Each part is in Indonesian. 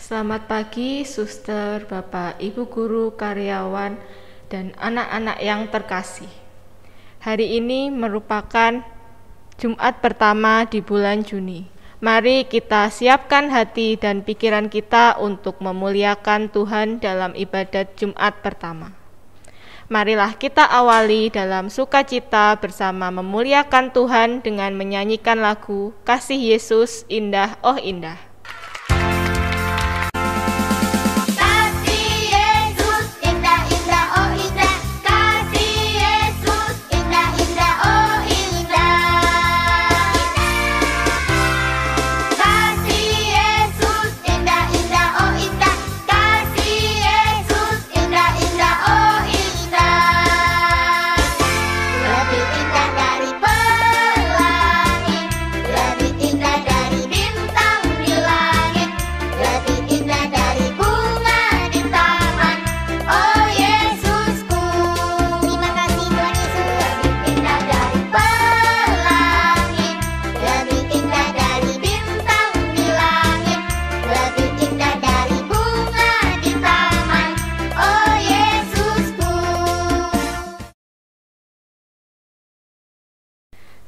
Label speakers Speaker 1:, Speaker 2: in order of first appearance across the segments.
Speaker 1: Selamat pagi, suster, bapak, ibu guru, karyawan, dan anak-anak yang terkasih. Hari ini merupakan Jumat pertama di bulan Juni. Mari kita siapkan hati dan pikiran kita untuk memuliakan Tuhan dalam ibadat Jumat pertama. Marilah kita awali dalam sukacita bersama memuliakan Tuhan dengan menyanyikan lagu Kasih Yesus Indah Oh Indah.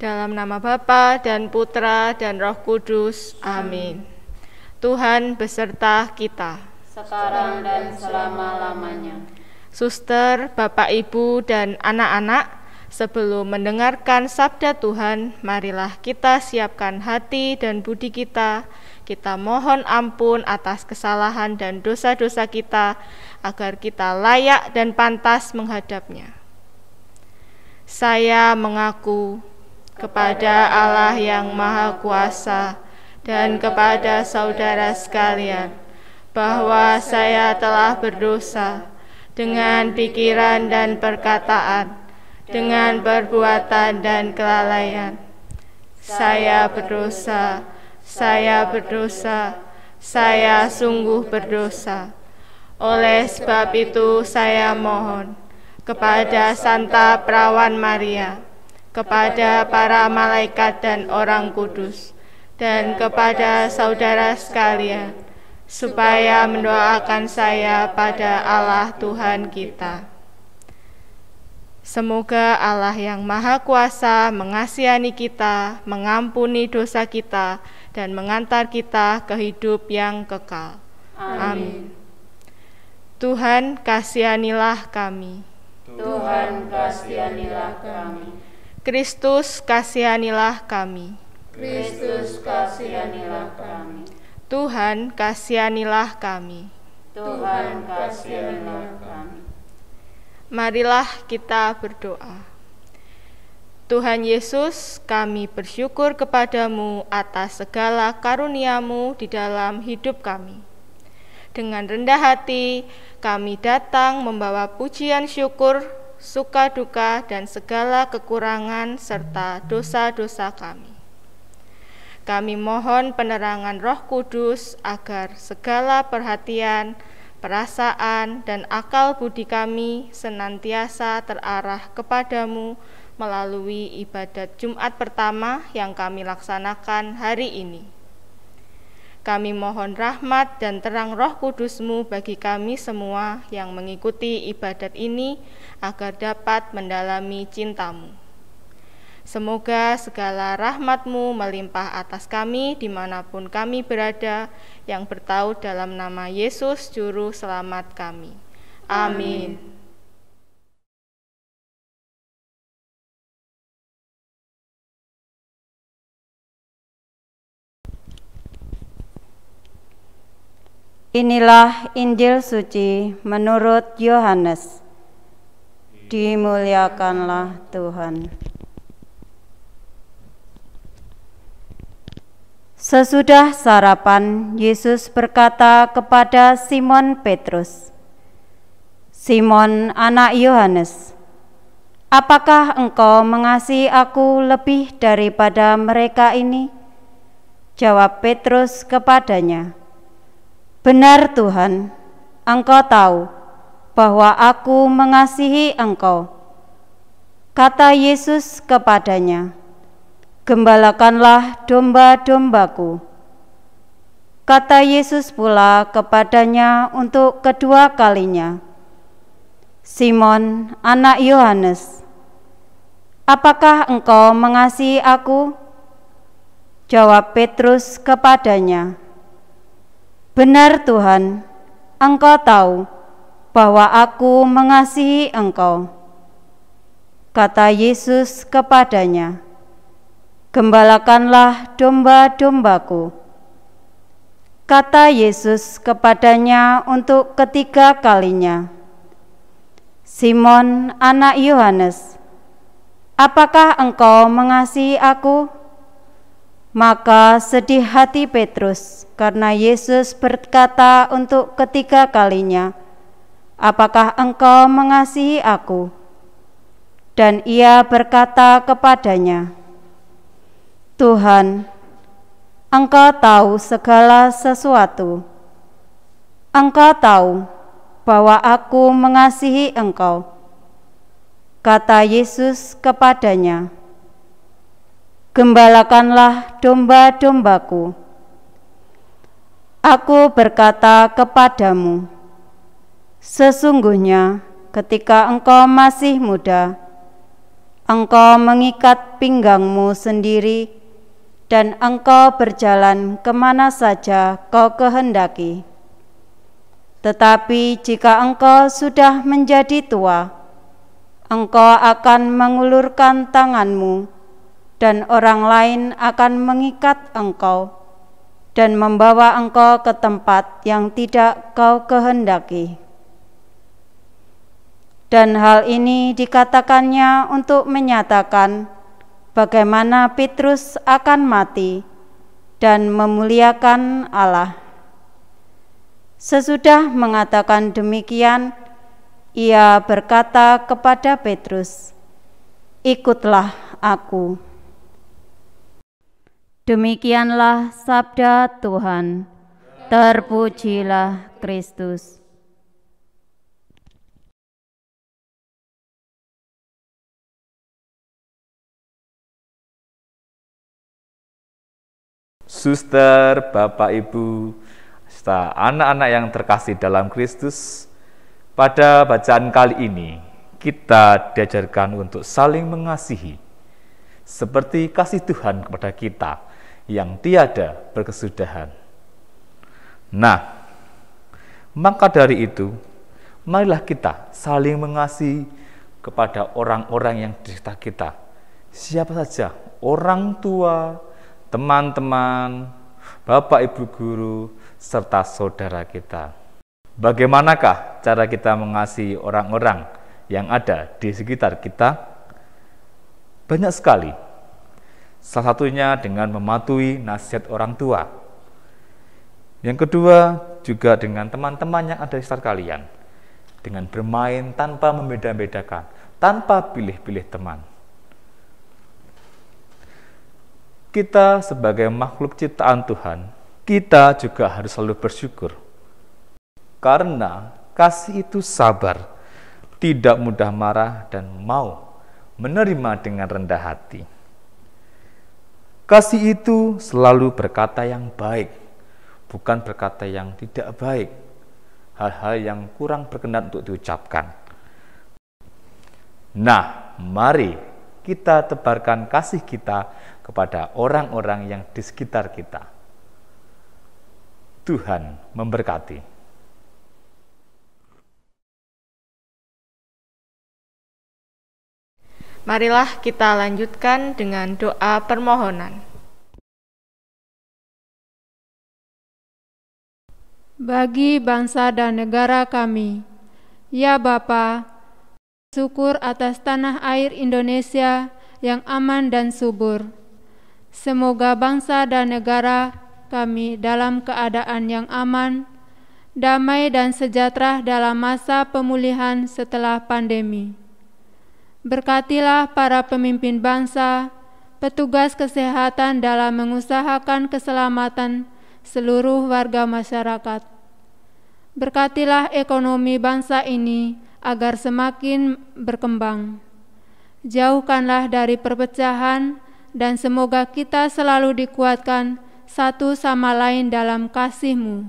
Speaker 1: Dalam nama Bapa dan Putra dan Roh Kudus. Amin. Tuhan beserta kita,
Speaker 2: sekarang dan selama-lamanya.
Speaker 1: Suster, Bapak, Ibu, dan anak-anak, sebelum mendengarkan sabda Tuhan, marilah kita siapkan hati dan budi kita. Kita mohon ampun atas kesalahan dan dosa-dosa kita, agar kita layak dan pantas menghadapnya. Saya mengaku kepada Allah yang Maha Kuasa dan kepada saudara sekalian, bahwa saya telah berdosa dengan pikiran dan perkataan, dengan perbuatan dan kelalaian. Saya berdosa, saya sungguh berdosa. Oleh sebab itu saya mohon kepada Santa Perawan Maria, kepada para malaikat dan orang kudus, dan kepada saudara sekalian, supaya mendoakan saya pada Allah Tuhan kita. Semoga Allah yang Maha Kuasa mengasihani kita, mengampuni dosa kita, dan mengantar kita ke hidup yang kekal. Amin. Tuhan, kasihanilah kami.
Speaker 2: Tuhan, kasihanilah kami.
Speaker 1: Kristus, kasihanilah kami.
Speaker 2: Kristus, kasihanilah kami.
Speaker 1: Tuhan, kasihanilah kami.
Speaker 2: Tuhan, kasihanilah kami.
Speaker 1: Marilah kita berdoa. Tuhan Yesus, kami bersyukur kepadamu atas segala karunia-Mu di dalam hidup kami. Dengan rendah hati, kami datang membawa pujian syukur, suka duka, dan segala kekurangan serta dosa-dosa kami. Kami mohon penerangan Roh Kudus agar segala perhatian, perasaan, dan akal budi kami senantiasa terarah kepadamu melalui ibadat Jumat pertama yang kami laksanakan hari ini. Kami mohon rahmat dan terang Roh Kudus-Mu bagi kami semua yang mengikuti ibadat ini, agar dapat mendalami cinta-Mu. Semoga segala rahmat-Mu melimpah atas kami dimanapun kami berada, yang bertaut dalam nama Yesus Juru Selamat kami. Amin.
Speaker 3: Inilah Injil suci menurut Yohanes. Dimuliakanlah Tuhan. Sesudah sarapan, Yesus berkata kepada Simon Petrus, "Simon, anak Yohanes, apakah engkau mengasihi aku lebih daripada mereka ini?" Jawab Petrus kepadanya, "Benar Tuhan, Engkau tahu bahwa aku mengasihi Engkau." Kata Yesus kepadanya, "Gembalakanlah domba-dombaku." Kata Yesus pula kepadanya untuk kedua kalinya, "Simon, anak Yohanes, apakah engkau mengasihi aku?" Jawab Petrus kepadanya, "Benar Tuhan, Engkau tahu bahwa aku mengasihi Engkau." Kata Yesus kepadanya, "Gembalakanlah domba-dombaku." Kata Yesus kepadanya untuk ketiga kalinya, "Simon, anak Yohanes, apakah engkau mengasihi aku?" Maka sedih hati Petrus karena Yesus berkata untuk ketiga kalinya, "Apakah engkau mengasihi aku?" Dan ia berkata kepadanya, "Tuhan, Engkau tahu segala sesuatu. Engkau tahu bahwa aku mengasihi Engkau." Kata Yesus kepadanya, "Gembalakanlah domba-dombaku. Aku berkata kepadamu, sesungguhnya ketika engkau masih muda, engkau mengikat pinggangmu sendiri dan engkau berjalan kemana saja kau kehendaki. Tetapi jika engkau sudah menjadi tua, engkau akan mengulurkan tanganmu dan orang lain akan mengikat engkau dan membawa engkau ke tempat yang tidak kau kehendaki." Dan hal ini dikatakannya untuk menyatakan bagaimana Petrus akan mati dan memuliakan Allah. Sesudah mengatakan demikian, ia berkata kepada Petrus, "Ikutlah aku." Demikianlah sabda Tuhan. Terpujilah Kristus.
Speaker 4: Suster, Bapak, Ibu, serta anak-anak yang terkasih dalam Kristus, pada bacaan kali ini kita diajarkan untuk saling mengasihi, seperti kasih Tuhan kepada kita yang tiada berkesudahan. Nah, maka dari itu, marilah kita saling mengasihi kepada orang-orang yang di sekitar kita. Siapa saja, orang tua, teman-teman, Bapak, Ibu guru, serta saudara kita. Bagaimanakah cara kita mengasihi orang-orang yang ada di sekitar kita? Banyak sekali. Salah satunya dengan mematuhi nasihat orang tua. Yang kedua, juga dengan teman-teman yang ada di sekitar kalian. Dengan bermain tanpa membeda-bedakan, tanpa pilih-pilih teman. Kita sebagai makhluk ciptaan Tuhan, kita juga harus selalu bersyukur. Karena kasih itu sabar, tidak mudah marah dan mau menerima dengan rendah hati. Kasih itu selalu berkata yang baik, bukan berkata yang tidak baik, hal-hal yang kurang berkenan untuk diucapkan. Nah, mari kita tebarkan kasih kita kepada orang-orang yang di sekitar kita. Tuhan memberkati.
Speaker 1: Marilah kita lanjutkan dengan doa permohonan.
Speaker 5: Bagi bangsa dan negara kami, ya Bapa, syukur atas tanah air Indonesia yang aman dan subur. Semoga bangsa dan negara kami dalam keadaan yang aman, damai dan sejahtera dalam masa pemulihan setelah pandemi. Berkatilah para pemimpin bangsa, petugas kesehatan dalam mengusahakan keselamatan seluruh warga masyarakat. Berkatilah ekonomi bangsa ini agar semakin berkembang. Jauhkanlah dari perpecahan dan semoga kita selalu dikuatkan satu sama lain dalam kasih-Mu.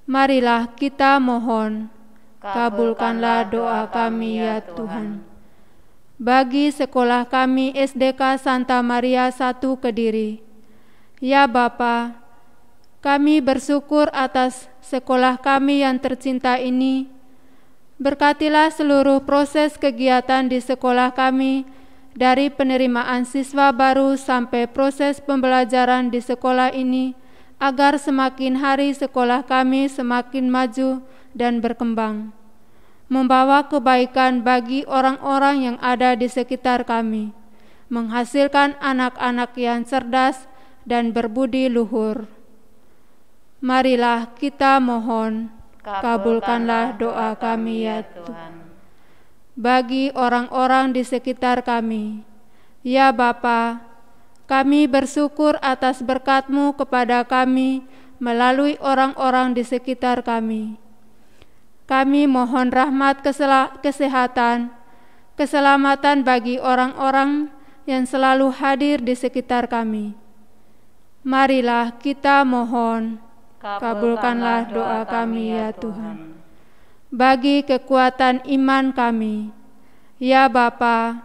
Speaker 5: Marilah kita mohon, kabulkanlah doa kami ya Tuhan. Bagi sekolah kami SDK Santa Maria 1 Kediri, ya Bapa, kami bersyukur atas sekolah kami yang tercinta ini. Berkatilah seluruh proses kegiatan di sekolah kami, dari penerimaan siswa baru sampai proses pembelajaran di sekolah ini, agar semakin hari sekolah kami semakin maju dan berkembang, membawa kebaikan bagi orang-orang yang ada di sekitar kami, menghasilkan anak-anak yang cerdas dan berbudi luhur. Marilah kita mohon, kabulkanlah doa kami ya Tuhan. Bagi orang-orang di sekitar kami, ya Bapa, kami bersyukur atas berkat-Mu kepada kami melalui orang-orang di sekitar kami. Kami mohon rahmat kesehatan, keselamatan bagi orang-orang yang selalu hadir di sekitar kami. Marilah kita mohon, kabulkanlah doa kami ya Tuhan. Bagi kekuatan iman kami, ya Bapa,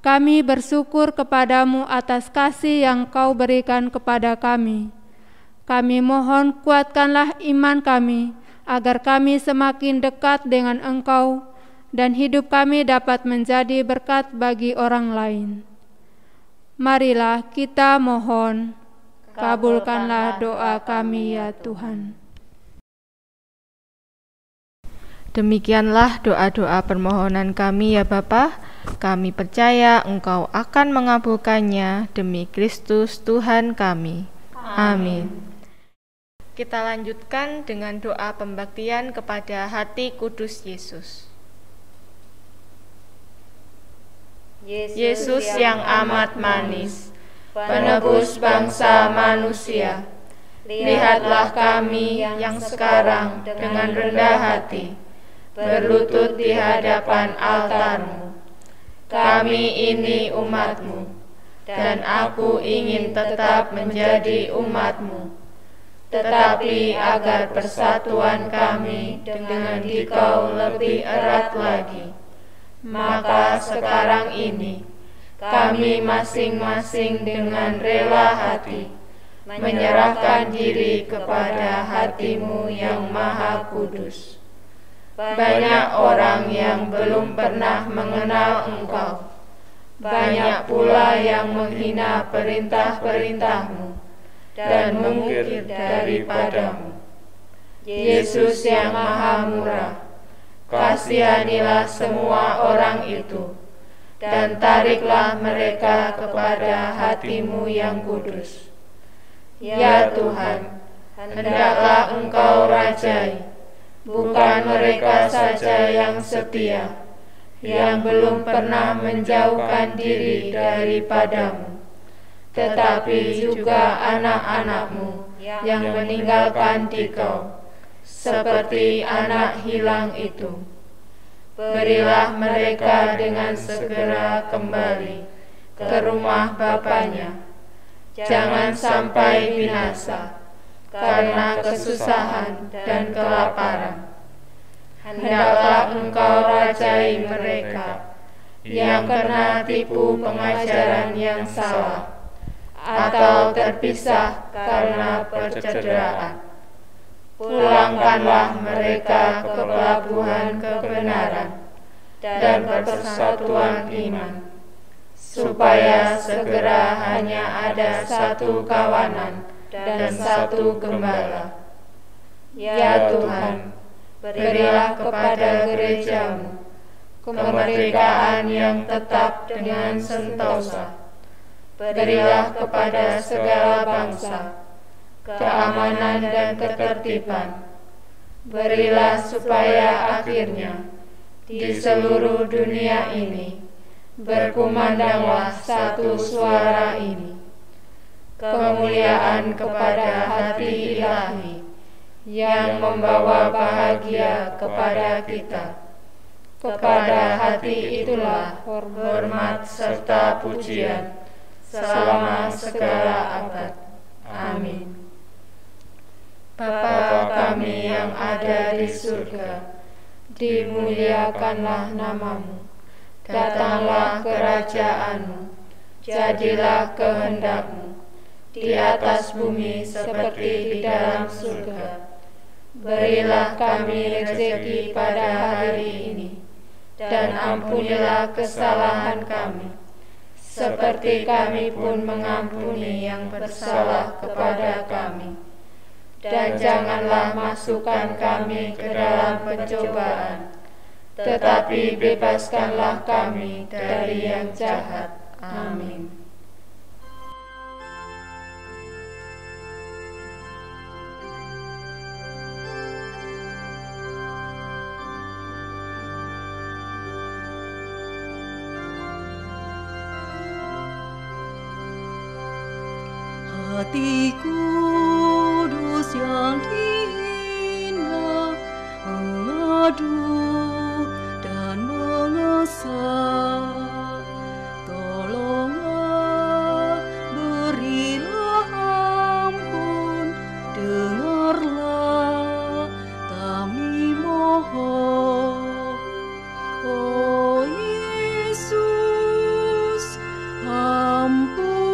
Speaker 5: kami bersyukur kepada-Mu atas kasih yang Kau berikan kepada kami. Kami mohon kuatkanlah iman kami, agar kami semakin dekat dengan Engkau, dan hidup kami dapat menjadi berkat bagi orang lain. Marilah kita mohon, kabulkanlah doa kami ya Tuhan.
Speaker 1: Demikianlah doa-doa permohonan kami ya Bapa. Kami percaya Engkau akan mengabulkannya demi Kristus Tuhan kami. Amin. Kita lanjutkan dengan doa pembaktian kepada hati kudus Yesus. Yesus yang amat manis, penebus bangsa manusia, lihatlah kami yang sekarang dengan rendah hati berlutut di hadapan altar-Mu. Kami ini umat-Mu, dan aku ingin tetap menjadi umat-Mu. Tetapi agar persatuan kami dengan Dikau lebih erat lagi, maka sekarang ini kami masing-masing dengan rela hati menyerahkan diri kepada hati-Mu yang Maha Kudus. Banyak orang yang belum pernah mengenal Engkau, banyak pula yang menghina perintah-perintah-Mu dan mengukir daripada-Mu. Yesus yang Maha Murah, kasihanilah semua orang itu, dan tariklah mereka kepada hati-Mu yang kudus. Ya Tuhan, hendaklah Engkau rajai, bukan mereka saja yang setia, yang belum pernah menjauhkan diri daripada-Mu, tetapi juga anak-anak-Mu yang meninggalkan Dikau, seperti anak hilang itu. Berilah mereka dengan segera kembali ke rumah Bapanya. Jangan sampai binasa karena kesusahan dan kelaparan. Hendaklah Engkau rajai mereka yang kena tipu pengajaran yang salah atau terpisah karena percederaan. Pulangkanlah mereka ke pelabuhan kebenaran dan persatuan iman, supaya segera hanya ada satu kawanan dan satu gembala. Ya Tuhan, berilah kepada gereja-Mu kemerdekaan yang tetap dengan sentosa. Berilah kepada segala bangsa keamanan dan ketertiban. Berilah supaya akhirnya di seluruh dunia ini berkumandanglah satu suara ini. Kemuliaan kepada hati ilahi yang membawa bahagia kepada kita. Kepada hati itulah hormat serta pujian selama segala abad.
Speaker 2: Amin.
Speaker 5: Bapa kami yang ada di surga, dimuliakanlah namamu. Datanglah kerajaan-Mu, jadilah kehendak-Mu, di atas bumi seperti di dalam surga. Berilah kami rezeki pada hari ini, dan ampunilah kesalahan kami, seperti kami pun mengampuni yang bersalah kepada kami. Dan janganlah masukkan kami ke dalam pencobaan, tetapi bebaskanlah kami dari yang jahat. Amin.
Speaker 6: Hati kudus yang dihina, mengadu dan mengesah, tolonglah, berilah ampun, dengarlah kami mohon. Oh Yesus, ampun.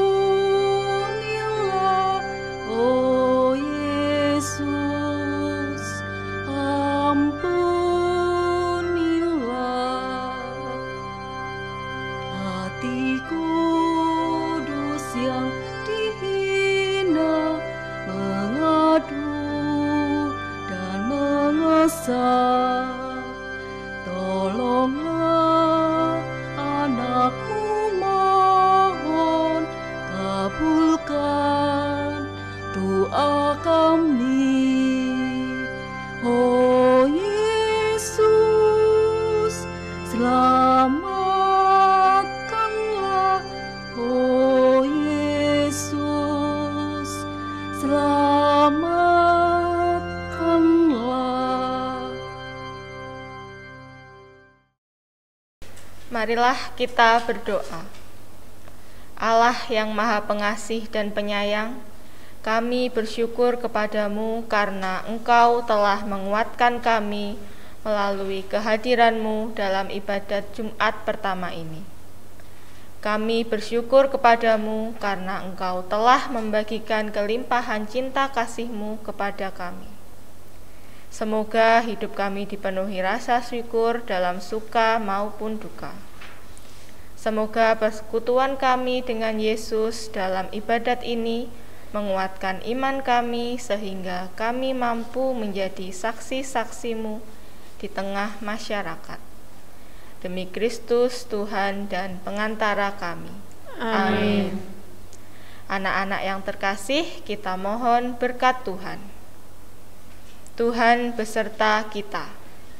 Speaker 6: Tolonglah anakmu, mohon kabulkan doa kami. Oh Yesus, selamatkanlah. Oh Yesus, selamatkanlah.
Speaker 1: Marilah kita berdoa. Allah yang Maha Pengasih dan Penyayang, kami bersyukur kepadamu karena Engkau telah menguatkan kami melalui kehadiran-Mu dalam ibadat Jumat pertama ini. Kami bersyukur kepadamu karena Engkau telah membagikan kelimpahan cinta kasih-Mu kepada kami. Semoga hidup kami dipenuhi rasa syukur dalam suka maupun duka. Semoga persekutuan kami dengan Yesus dalam ibadat ini menguatkan iman kami sehingga kami mampu menjadi saksi-saksi-Mu di tengah masyarakat. Demi Kristus Tuhan dan pengantara kami. Amin. Anak-anak yang terkasih, kita mohon berkat Tuhan. Tuhan beserta kita,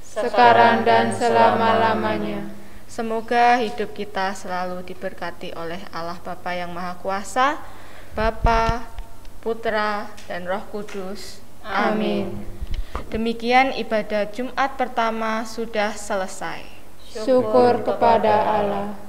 Speaker 5: sekarang dan selama-lamanya.
Speaker 1: Semoga hidup kita selalu diberkati oleh Allah Bapa yang Maha Kuasa, Bapa, Putra, dan Roh Kudus.
Speaker 5: Amin.
Speaker 1: Demikian ibadah Jumat pertama sudah selesai.
Speaker 5: Syukur kepada Allah.